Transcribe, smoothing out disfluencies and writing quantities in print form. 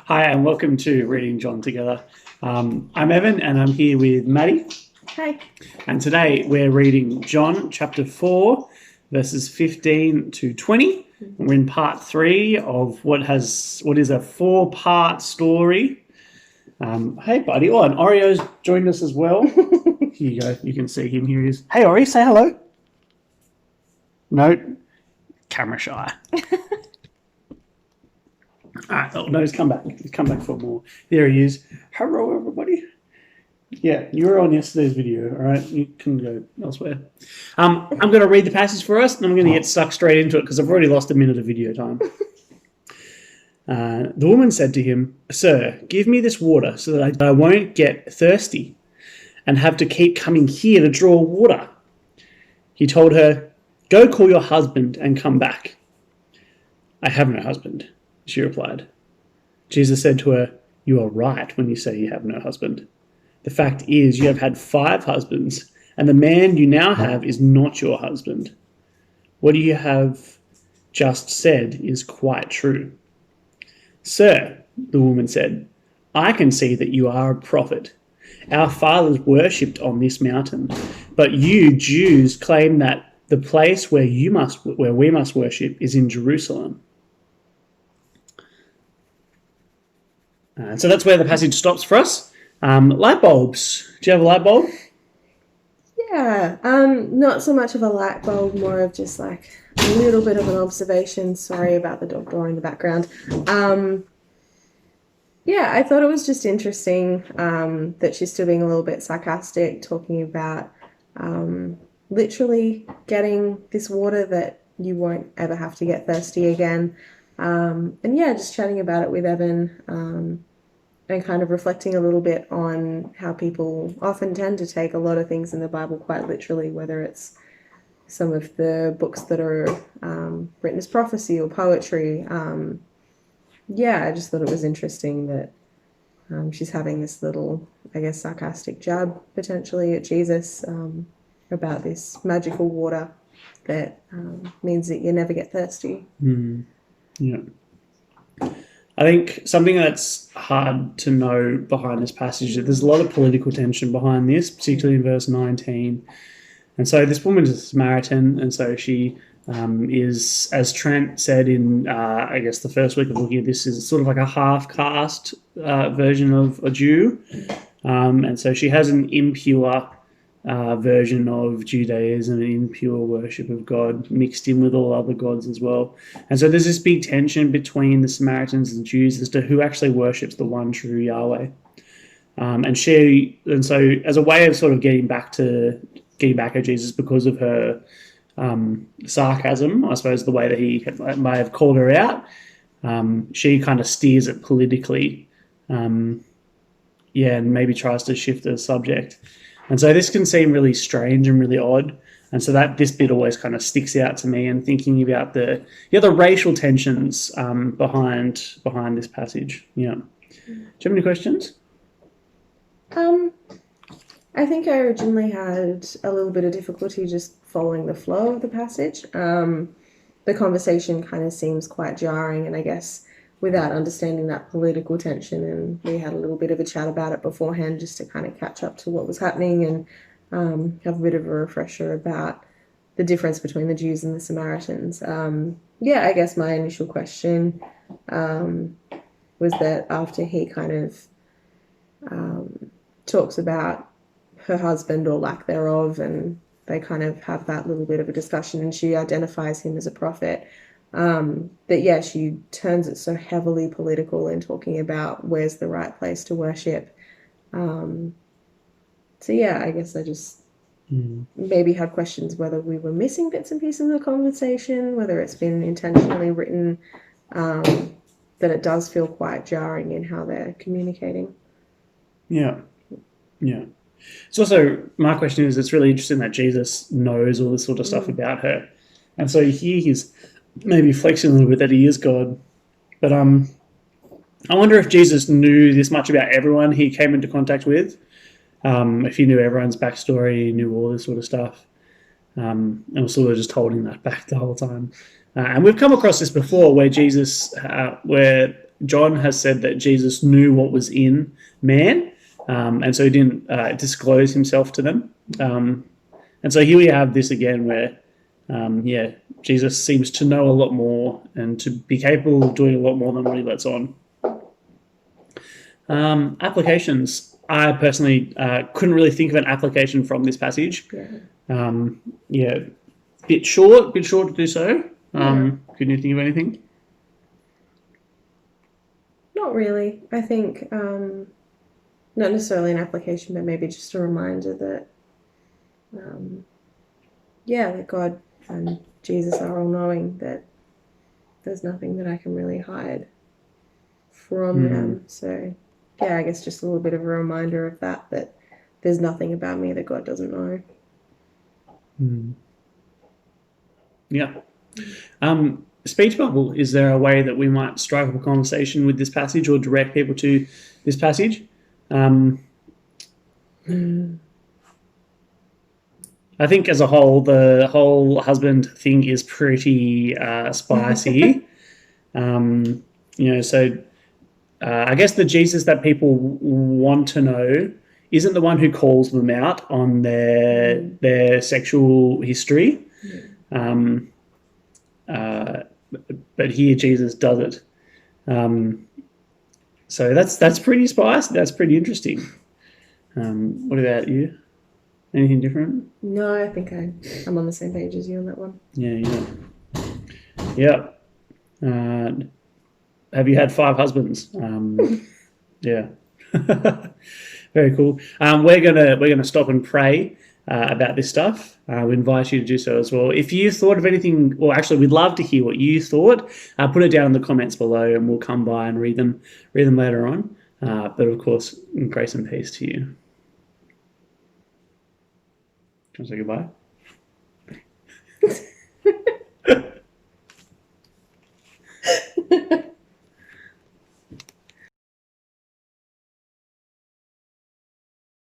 Hi, and welcome to Reading John Together. I'm Evan, and I'm here with Maddie. Hi. And today we're reading John chapter 4, verses 15 to 20. We're in part 3 of what is a 4-part story. Hey, buddy. Oh, and Oreo's joined us as well. Here you go. You can see him. Here he is. Hey, Ori, say hello. No, camera shy. No, he's come back. He's come back for more. There he is. Hello, everybody. Yeah, you were on yesterday's video, all right? You can go elsewhere. I'm going to read the passage for us, and I'm going to get stuck straight into it because I've already lost a minute of video time. The woman said to him, "Sir, give me this water so that I won't get thirsty and have to keep coming here to draw water." He told her, "Go call your husband and come back." "I have no husband," she replied. Jesus said to her, "You are right when you say you have no husband. The fact is, you have had 5 husbands, and the man you now have is not your husband. What you have just said is quite true." "Sir," the woman said, "I can see that you are a prophet. Our fathers worshipped on this mountain, but you Jews claim that the place where we must worship is in Jerusalem." So that's where the passage stops for us. Light bulbs. Do you have a light bulb? Yeah, not so much of a light bulb, more of just like a little bit of an observation. Sorry about the dog door in the background. Yeah, I thought it was just interesting that she's still being a little bit sarcastic, talking about literally getting this water that you won't ever have to get thirsty again. And yeah, just chatting about it with Evan. And kind of reflecting a little bit on how people often tend to take a lot of things in the Bible quite literally, whether it's some of the books that are written as prophecy or poetry. Yeah, I just thought it was interesting that she's having this little, I guess, sarcastic jab potentially at Jesus about this magical water that means that you never get thirsty. Yeah. I think something that's hard to know behind this passage is that there's a lot of political tension behind this, particularly in verse 19. And so this woman is a Samaritan, and so she is, as Trent said in, I guess, the first week of looking at this, is sort of like a half-caste version of a Jew. And so she has an impure version of Judaism, an impure worship of God mixed in with all other gods as well. And so there's this big tension between the Samaritans and Jews as to who actually worships the one true Yahweh. And so as a way of sort of getting back at Jesus because of her sarcasm, I suppose the way that he may have called her out, she kind of steers it politically, and maybe tries to shift the subject. And so this can seem really strange and really odd. And so this bit always kind of sticks out to me, and thinking about the racial tensions behind this passage. Yeah. Do you have any questions? I think I originally had a little bit of difficulty just following the flow of the passage. The conversation kind of seems quite jarring, and I guess without understanding that political tension, and we had a little bit of a chat about it beforehand just to kind of catch up to what was happening and have a bit of a refresher about the difference between the Jews and the Samaritans. I guess my initial question was that after he kind of talks about her husband or lack thereof, and they kind of have that little bit of a discussion, and she identifies him as a prophet, she turns it so heavily political in talking about where's the right place to worship. I guess I just maybe had questions whether we were missing bits and pieces of the conversation, whether it's been intentionally written, that it does feel quite jarring in how they're communicating. Yeah. It's also, my question is, it's really interesting that Jesus knows all this sort of stuff about her. And so here he's maybe flexing a little bit that he is God. But I wonder if Jesus knew this much about everyone he came into contact with. If he knew everyone's backstory, he knew all this sort of stuff. And was sort of just holding that back the whole time. And we've come across this before where Jesus, where John has said that Jesus knew what was in man, and so he didn't disclose himself to them. And so here we have this again where, Jesus seems to know a lot more and to be capable of doing a lot more than what he lets on. Applications. I personally couldn't really think of an application from this passage. Bit short to do so. Couldn't you think of anything? Not really. I think not necessarily an application, but maybe just a reminder that, that God and Jesus are all knowing, that there's nothing that I can really hide from them. So, I guess just a little bit of a reminder of that there's nothing about me that God doesn't know. Yeah. Speech bubble. Is there a way that we might strike up a conversation with this passage or direct people to this passage? I think as a whole, the whole husband thing is pretty spicy. I guess the Jesus that people want to know isn't the one who calls them out on their sexual history. But here Jesus does it. So that's pretty spicy. That's pretty interesting. What about you? Anything different? No, I think I'm on the same page as you on that one. Yeah. Have you had 5 husbands? Yeah. Very cool. We're gonna stop and pray about this stuff. We invite you to do so as well. If you thought of anything, well, actually, we'd love to hear what you thought. Put it down in the comments below, and we'll come by and read them later on. But of course, grace and peace to you. Do you want to say goodbye?